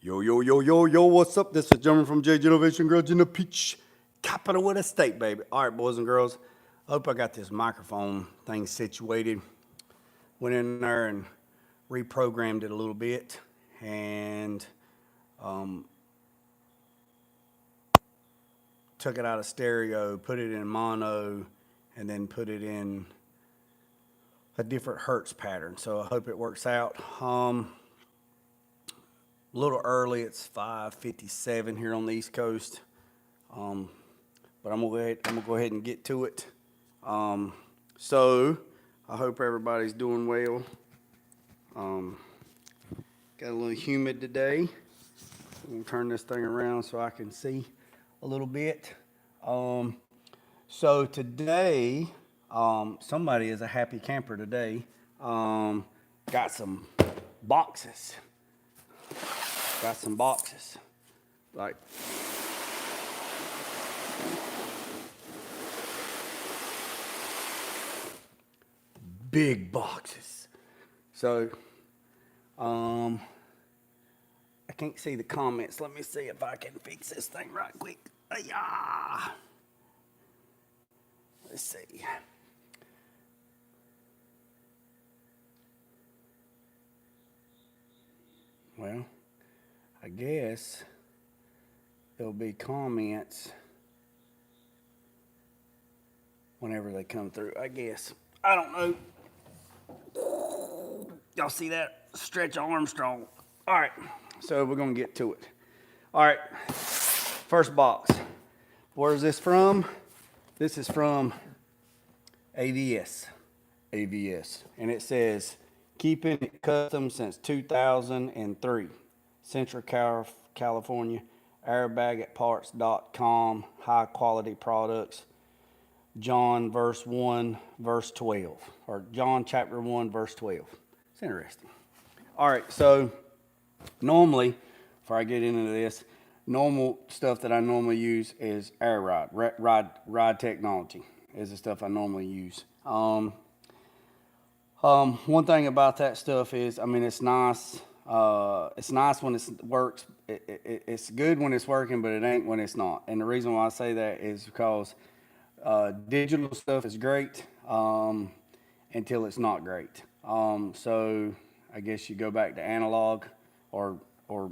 Yo, yo, yo, yo, yo, what's up? This is Jeremy from JJ Innovation Garage in the Peach Capital with a State, baby. All right, boys and girls, I hope I got this microphone thing situated. Went in there and reprogrammed it a little bit and took it out of stereo, put it in mono, and then put it in a different hertz pattern. So I hope it works out. A little early, it's 5:57 here on the East Coast, but I'm gonna go ahead and get to it. So I hope everybody's doing well. Got a little humid today. I'm gonna turn this thing around so I can see a little bit. So today, somebody is a happy camper today. Got some boxes. Like big boxes. So, I can't see the comments. Let me see if I can fix this thing right quick. Yeah. Let's see. Well, I guess there'll be comments whenever they come through, I guess. I don't know. Y'all see that? Stretch Armstrong. All right, so we're going to get to it. All right, first box. Where is this from? This is from AVS. And it says, keeping it custom since 2003. Central California, airbagatparts.com, high quality products. John verse 1, verse 12, or John chapter 1, verse 12. It's interesting. All right, so normally, before I get into this, normal stuff that I normally use is air ride technology is the stuff I normally use. One thing about that stuff is, I mean, it's nice. It's nice when it works. It's good when it's working, but it ain't when it's not. And the reason why I say that is because digital stuff is great until it's not great. So I guess you go back to analog or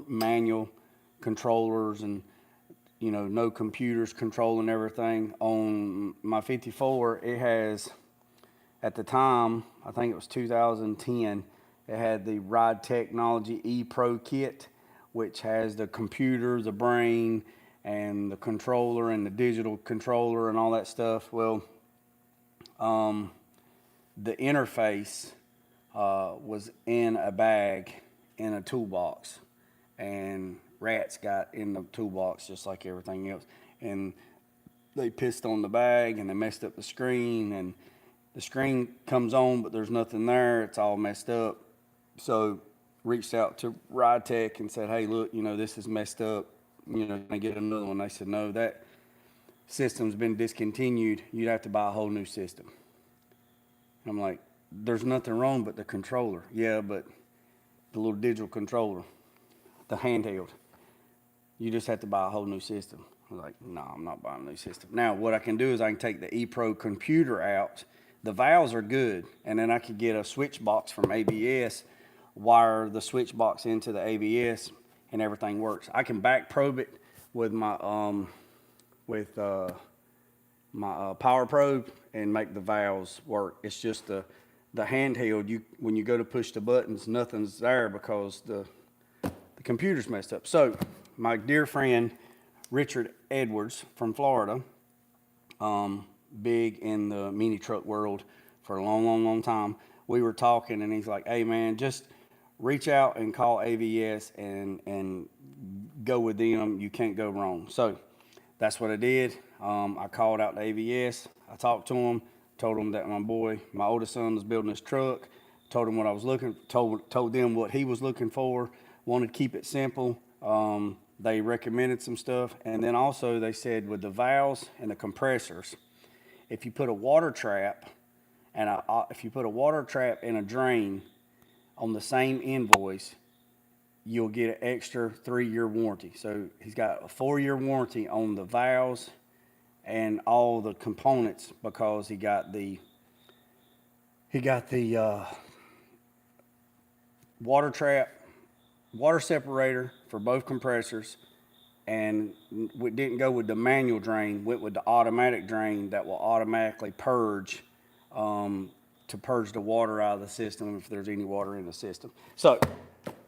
manual controllers, and no computers controlling everything. On my 54, it has, at the time, I think it was 2010. It had the Ride Technology E-Pro kit, which has the computer, the brain, and the controller, and the digital controller, and all that stuff. Well, the interface was in a bag in a toolbox, and rats got in the toolbox just like everything else. And they pissed on the bag, and they messed up the screen, and the screen comes on, but there's nothing there. It's all messed up. So reached out to Ride Tech and said, hey, look, this is messed up. Can I get another one? They said, no, that system's been discontinued. You'd have to buy a whole new system. And I'm like, there's nothing wrong but the controller. Yeah, but the little digital controller, the handheld, you just have to buy a whole new system. I was like, no, I'm not buying a new system. Now, what I can do is I can take the E-Pro computer out. The valves are good, and then I could get a switch box from ABS, wire the switch box into the ABS, and everything works. I can back probe it with my power probe and make the valves work. It's just the handheld. When you go to push the buttons, nothing's there because the computer's messed up. So my dear friend Richard Edwards from Florida, big in the mini truck world for a long time. We were talking, and he's like, hey man, just reach out and call AVS and go with them. You can't go wrong. So that's what I did. I called out to AVS. I talked to him, told him that my oldest son was building this truck, told him what I was told them what he was looking for, wanted to keep it simple. They recommended some stuff. And then also they said with the valves and the compressors, if you put a water trap and if you put a water trap and a drain on the same invoice, you'll get an extra 3-year warranty. So he's got a 4-year warranty on the valves and all the components, because he got the water trap, water separator for both compressors, and we didn't go with the manual drain, went with the automatic drain that will automatically purge, to purge the water out of the system if there's any water in the system. So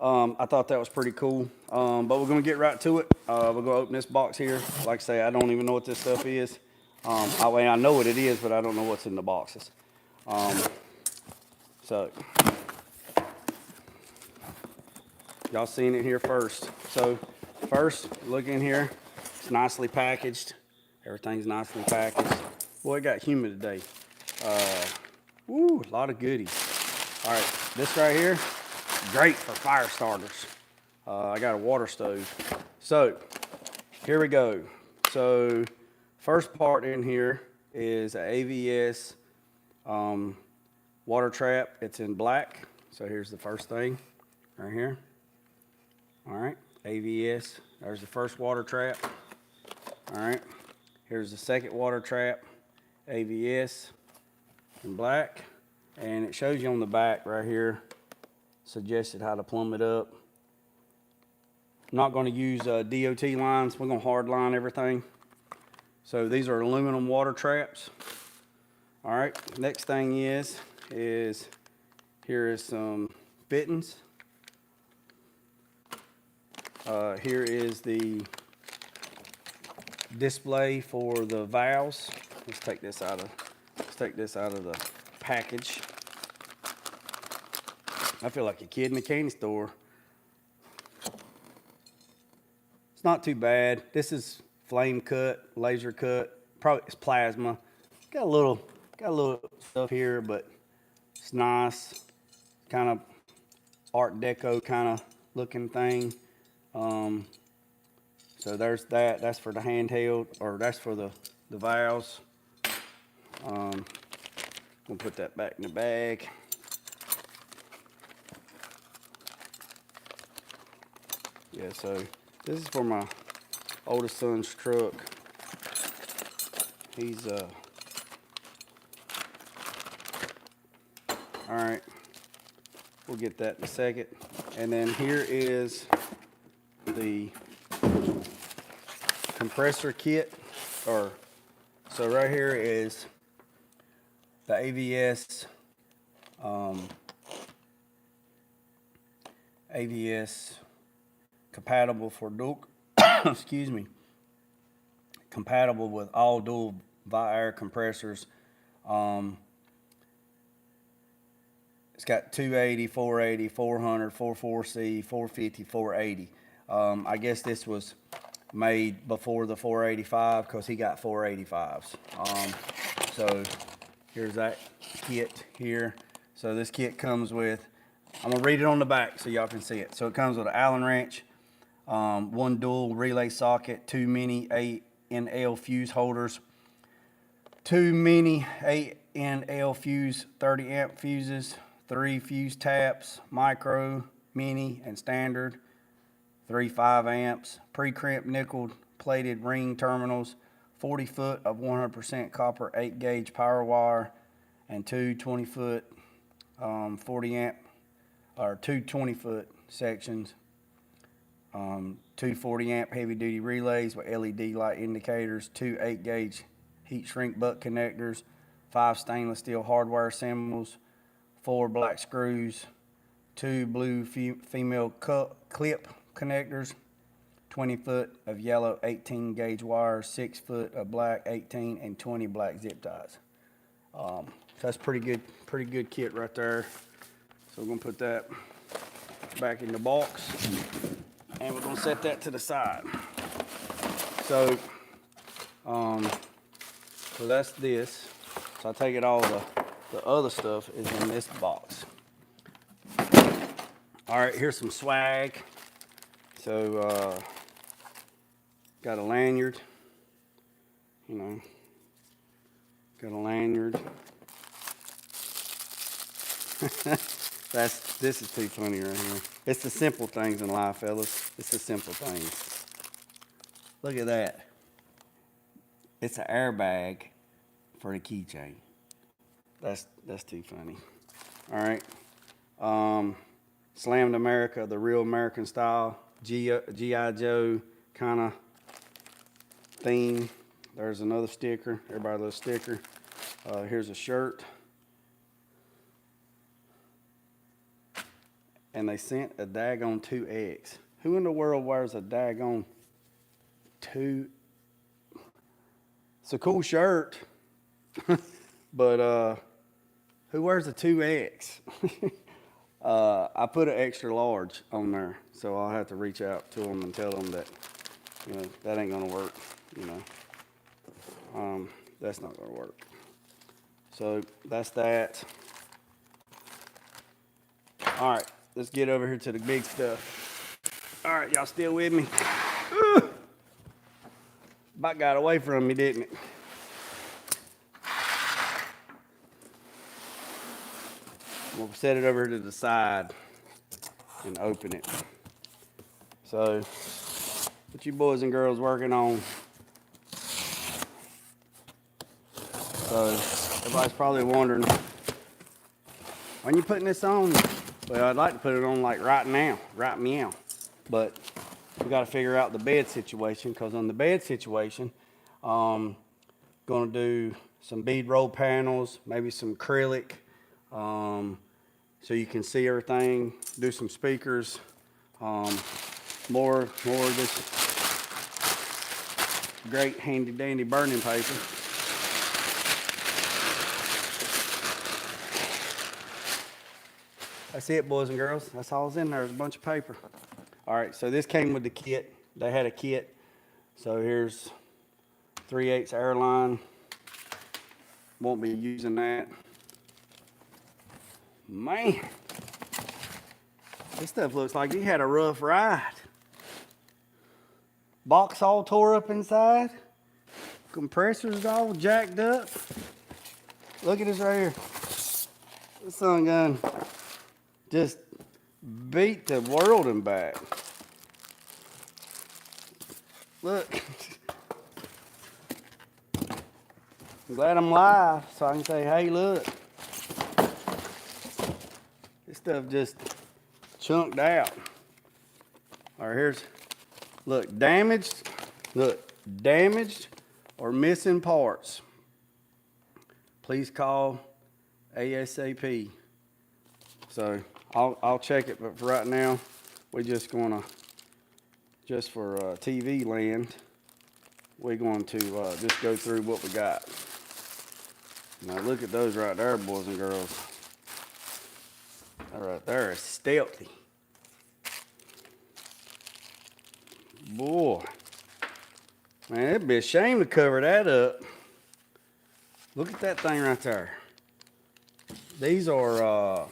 I thought that was pretty cool, but we're going to get right to it. We're going to open this box here. Like I say, I don't even know what this stuff is. I know what it is, but I don't know what's in the boxes. So y'all seen it here first. So first, look in here. It's nicely packaged. Everything's nicely packaged. Boy, it got humid today. Woo, a lot of goodies. All right, this right here, great for fire starters. I got a water stove. So here we go. So first part in here is an AVS water trap. It's in black. So here's the first thing right here. All right, AVS. There's the first water trap. All right, here's the second water trap, AVS in black. And it shows you on the back right here, suggested how to plumb it up. I'm not going to use DOT lines. We're going to hard line everything. So these are aluminum water traps. All right, next thing is here is some fittings. Here is the display for the valves. Let's take this out of the package. I feel like a kid in a candy store. It's not too bad. This is flame cut, laser cut. Probably it's plasma. Got a little stuff here, but it's nice. Kind of Art Deco kind of looking thing. So there's that. That's for the handheld, or that's for the valves. We'll put that back in the bag. Yeah, so this is for my oldest son's truck. He's all right, we'll get that in a second. And then here is the compressor kit, so right here is the AVS compatible for dual excuse me, compatible with all dual air compressors. It's got 280, 480, 400, 44C, 450, 480. I guess this was made before the 485 because he got 485s. So here's that kit here. So this kit comes with, I'm gonna read it on the back so y'all can see it. So it comes with an Allen wrench, one dual relay socket, 2 mini 8NL fuse holders, 2 mini 8NL fuse 30 amp fuses, 3 fuse taps, micro, mini, and standard, 3 5 amps, pre-crimped nickel plated ring terminals, 40 foot of 100% copper 8 gauge power wire, and 2 20-foot 40 amp, or 2 20-foot sections, 2 40 amp heavy duty relays with LED light indicators, 2 8 gauge heat shrink butt connectors, 5 stainless steel hardwire symbols, 4 black screws, 2 blue female clip connectors, 20 foot of yellow 18 gauge wire, 6 foot of black 18 and 20 black zip ties. So that's pretty good kit right there. So we're gonna put that back in the box and we're gonna set that to the side. So so that's this. So I take it all the other stuff is in this box. All right, here's some swag. So got a lanyard, you know, got a lanyard. This is too funny right here. It's the simple things in life, fellas. It's the simple things. Look at that. It's an airbag for the keychain. That's too funny. All right. Slammed America, the real American style, G.I. Joe kind of theme. There's another sticker. Everybody loves a sticker. Here's a shirt. And they sent a daggone 2X. Who in the world wears a daggone 2? It's a cool shirt, but who wears a 2X? I put an extra large on there, so I'll have to reach out to them and tell them that, that ain't gonna work, that's not gonna work. So that's that. All right, let's get over here to the big stuff. All right, y'all still with me? About got away from me, didn't it? We'll set it over to the side and open it. So, what you boys and girls working on? So, everybody's probably wondering, when you putting this on? Well, I'd like to put it on like right now, right meow. But we got to figure out the bed situation, because on the bed situation, going to do some bead roll panels, maybe some acrylic, so you can see everything. Do some speakers, more of this great handy dandy burning paper. That's it, boys and girls. That's all that's in there. There's a bunch of paper. All right, so this came with the kit. They had a kit. So here's 3/8 airline. Won't be using that. Man, this stuff looks like you had a rough ride. Box all tore up inside. Compressors all jacked up. Look at this right here. This sun gun just beat the world and back. Look. I'm glad I'm live so I can say, hey, look. This stuff just chunked out. All right, here's, look, damaged or missing parts. Please call ASAP. So I'll check it, but for right now, we're just gonna, just for TV land, we're going to just go through what we got. Now look at those right there, boys and girls. That right there is stealthy. Boy, man, it'd be a shame to cover that up. Look at that thing right there. These are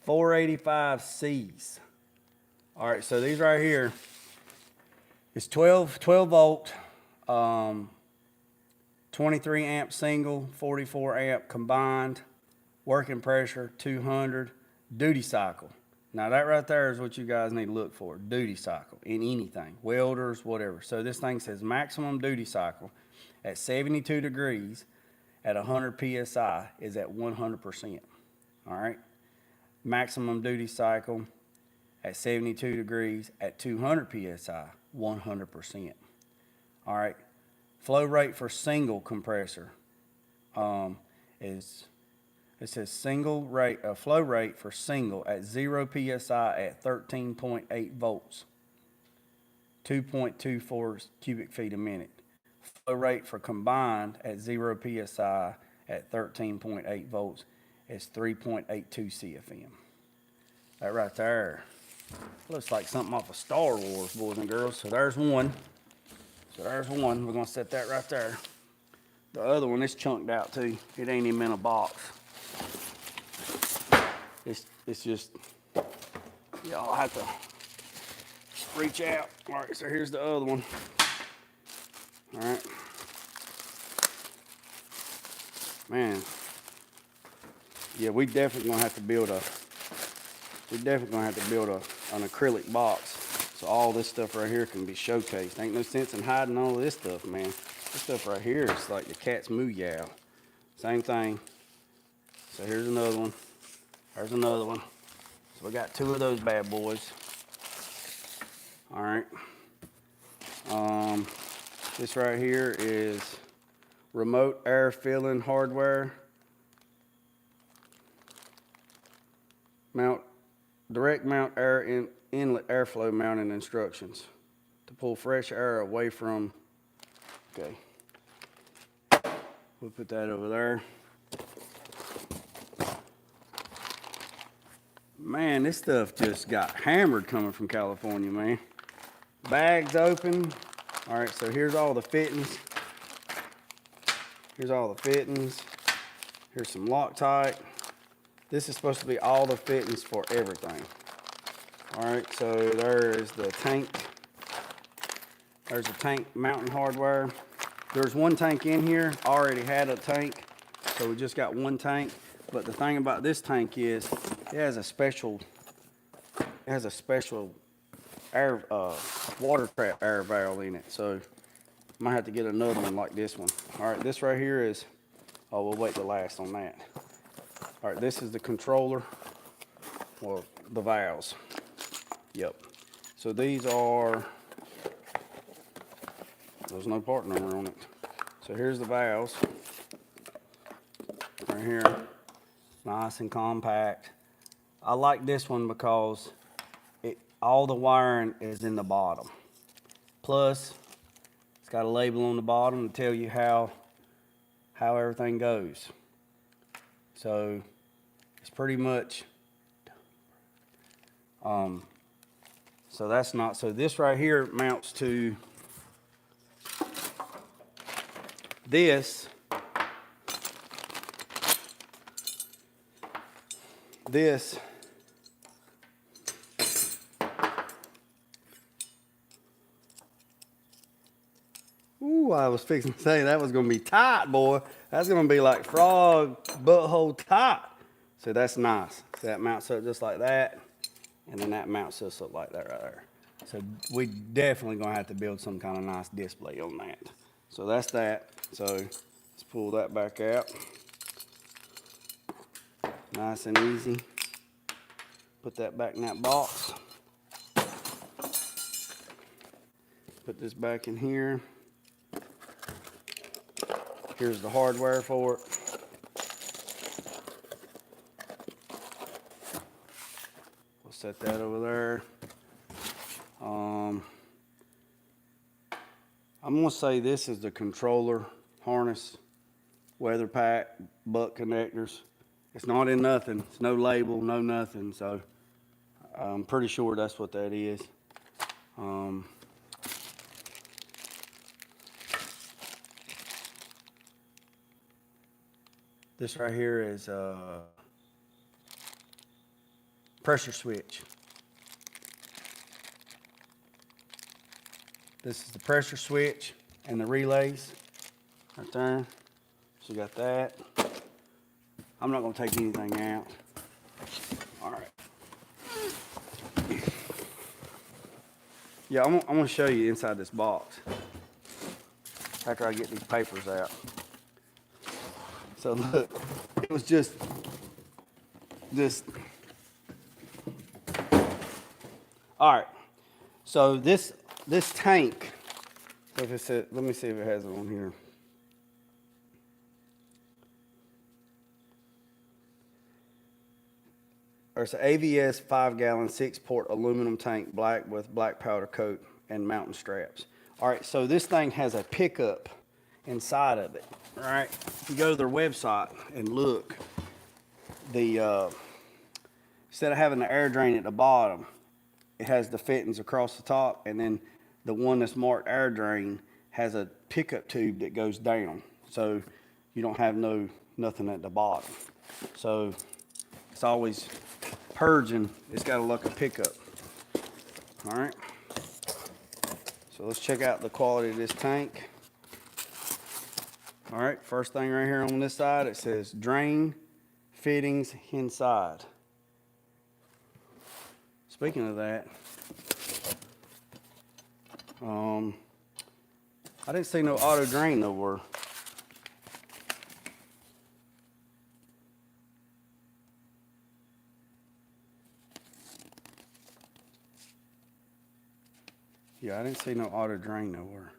485Cs. All right, so these right here is 12 volt, 23 amp single, 44 amp combined, working pressure 200, duty cycle. Now that right there is what you guys need to look for, duty cycle in anything, welders, whatever. So this thing says maximum duty cycle at 72 degrees at 100 PSI is at 100%, all right? Maximum duty cycle at 72 degrees at 200 PSI, 100%. All right, flow rate for single compressor is, it says flow rate for single at 0 PSI at 13.8 volts, 2.24 cubic feet a minute. Flow rate for combined at 0 PSI at 13.8 volts is 3.82 CFM. That right there looks like something off of Star Wars, boys and girls. So there's one. We're gonna set that right there. The other one is chunked out too. It ain't even in a box. It's just, y'all have to reach out. All right, so here's the other one. All right. Yeah, we definitely gonna have to build an acrylic box so all this stuff right here can be showcased. Ain't no sense in hiding all of this stuff, man. This stuff right here is like the cat's moo yow. Same thing. So here's another one. There's another one. So we got 2 of those bad boys. All right. This right here is remote air filling hardware. Direct mount air inlet airflow mounting instructions to pull fresh air away from. Okay. We'll put that over there. Man, this stuff just got hammered coming from California, man. Bags open. All right, so here's all the fittings. Here's all the fittings. Here's some Loctite. This is supposed to be all the fittings for everything. All right, so there is the tank. There's the tank mounting hardware. There's one tank in here. I already had a tank, so we just got one tank. But the thing about this tank is it has a special air water trap air valve in it. So I might have to get another one like this one. All right, this right here is, oh, we'll wait till last on that. All right, this is the controller, well, the valves. Yep. So these are, there's no part number on it. So here's the valves. Right here, nice and compact. I like this one because all the wiring is in the bottom. Plus, it's got a label on the bottom to tell you how everything goes. So it's pretty much, so that's not, so this right here mounts to this. Ooh, I was fixing to say that was gonna be tight, boy. That's gonna be like frog butthole tight. So that's nice. So that mounts up just like that, and then that mounts us up like that right there. So we definitely gonna have to build some kind of nice display on that. So that's that. So let's pull that back out. Nice and easy. Put that back in that box. Put this back in here. Here's the hardware for it. We'll set that over there. I'm gonna say this is the controller harness, weather pack, butt connectors. It's not in nothing. It's no label, no nothing. So I'm pretty sure that's what that is. This right here is a pressure switch. This is the pressure switch and the relays right there. So you got that. I'm not gonna take anything out. All right. Yeah, I'm gonna show you inside this box after I get these papers out. So look, it was just all right. So this tank, if it said, let me see if it has it on here. There's an AVS 5-gallon 6-port aluminum tank, black with black powder coat and mountain straps. All right, so this thing has a pickup inside of it. All right, if you go to their website and look, instead of having the air drain at the bottom, it has the fittings across the top, and then the one that's marked air drain has a pickup tube that goes down, so you don't have nothing at the bottom. So it's always purging. It's got a look at pickup. All right. So let's check out the quality of this tank. All right, first thing right here on this side, it says drain fittings inside. Speaking of that, I didn't see no auto drain nowhere. Yeah, I didn't see no auto drain nowhere.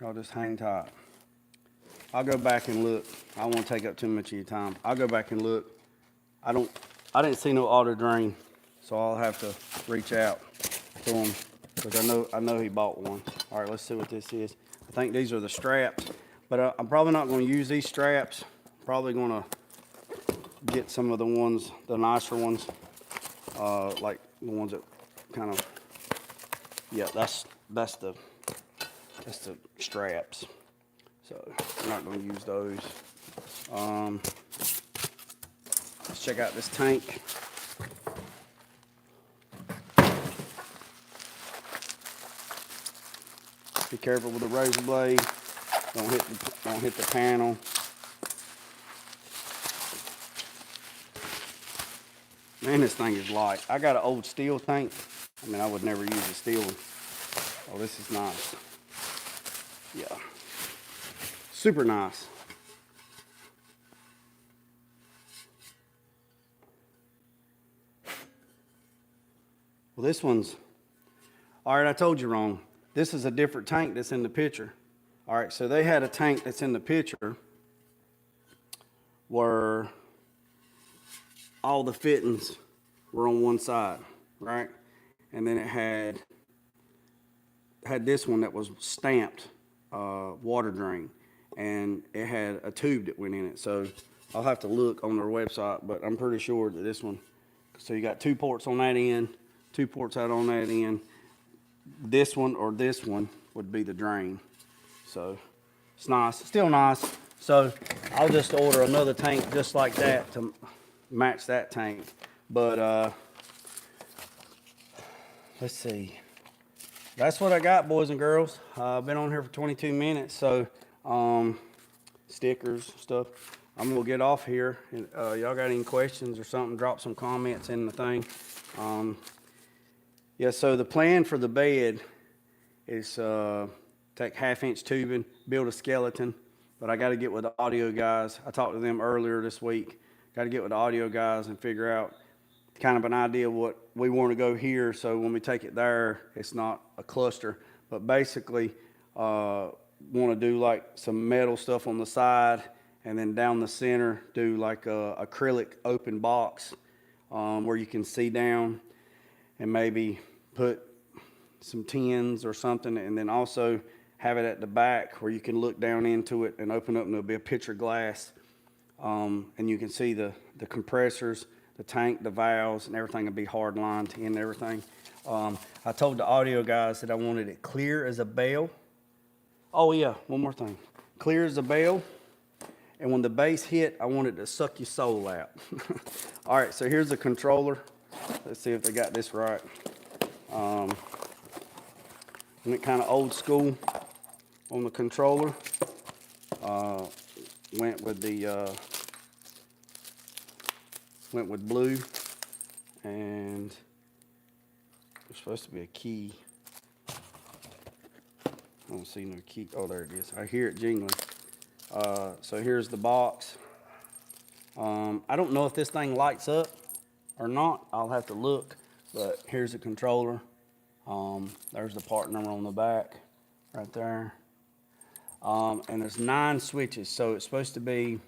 Y'all just hang tight. I'll go back and look. I won't take up too much of your time. I'll go back and look. I didn't see no auto drain, so I'll have to reach out to him because I know he bought one. All right, let's see what this is. I think these are the straps, but I'm probably not going to use these straps. Probably going to get some of the ones, the nicer ones, like the ones that kind of, yeah, that's the straps. So I'm not going to use those. Let's check out this tank. Be careful with the razor blade. Don't hit the panel. Man, this thing is light. I got an old steel tank. I mean, I would never use a steel one. Oh, this is nice. Yeah. Super nice. Well, this one's, all right, I told you wrong. This is a different tank that's in the picture. All right, so they had a tank that's in the picture where all the fittings were on one side, right? And then it had this one that was stamped water drain, and it had a tube that went in it. So I'll have to look on their website, but I'm pretty sure that this one, so you got 2 ports on that end, 2 ports out on that end. This one or this one would be the drain. So it's nice, still nice. So I'll just order another tank just like that to match that tank. But let's see. That's what I got, boys and girls. I've been on here for 22 minutes, so stickers, stuff. I'm gonna get off here. And, y'all got any questions or something, drop some comments in the thing. Yeah, so the plan for the bed is take 1/2-inch tubing, build a skeleton, but I got to get with the audio guys. I talked to them earlier this week. Got to get with the audio guys and figure out kind of an idea of what we want to go here, so when we take it there, it's not a cluster. But basically, want to do like some metal stuff on the side, and then down the center do like a acrylic open box where you can see down, and maybe put some tins or something, and then also have it at the back where you can look down into it and open up, and there'll be a picture glass, and you can see the compressors, the tank, the valves, and everything will be hard lined in everything. I told the audio guys that I wanted it clear as a bell. Oh yeah, one more thing. Clear as a bell, and when the bass hit, I want it to suck your soul out. All right, so here's the controller. Let's see if they got this right. Went kind of old school on the controller. Went with blue, and there's supposed to be a key. I don't see no key. Oh, there it is. I hear it jingling. So here's the box. I don't know if this thing lights up or not. I'll have to look, but here's the controller. There's the part number on the back right there. And there's 9 switches, so it's supposed to be,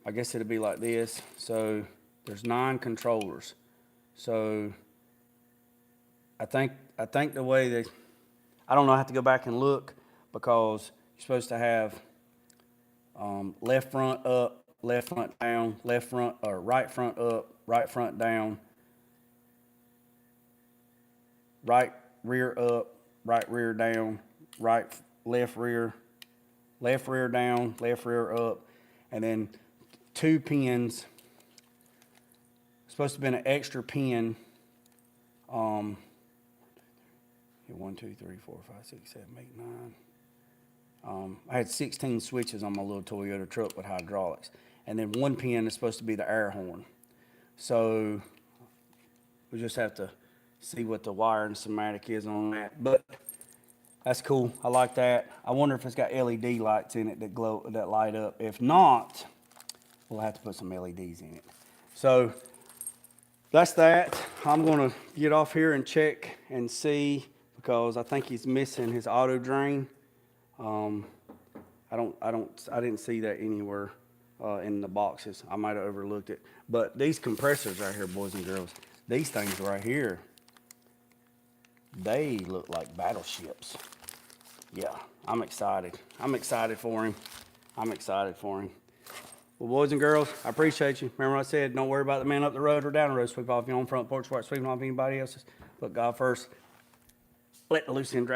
I guess it'll be like this. So there's 9 controllers. So I think the way they, I don't know, I have to go back and look, because you're supposed to have left front up, left front down, left front, or right front up, right front down, right rear up, right rear down, left rear down, left rear up, and then 2 pins. Supposed to be an extra pin. Yeah, 1, 2, 3, 4, 5, 6, 7, 8, 9. I had 16 switches on my little Toyota truck with hydraulics. And then one pin is supposed to be the air horn. So we just have to see what the wire and schematic is on that. But that's cool. I like that. I wonder if it's got LED lights in it that glow, that light up. If not, we'll have to put some LEDs in it. So that's that. I'm gonna get off here and check and see, because I think he's missing his auto drain. I didn't see that anywhere in the boxes. I might have overlooked it. But these compressors right here, boys and girls, these things right here, they look like battleships. Yeah, I'm excited. I'm excited for him. I'm excited for him. Well, boys and girls, I appreciate you. Remember what I said, don't worry about the man up the road or down the road. Sweep off your own front porch while it's sweeping off anybody else's. Put God first. Let the loose end drag.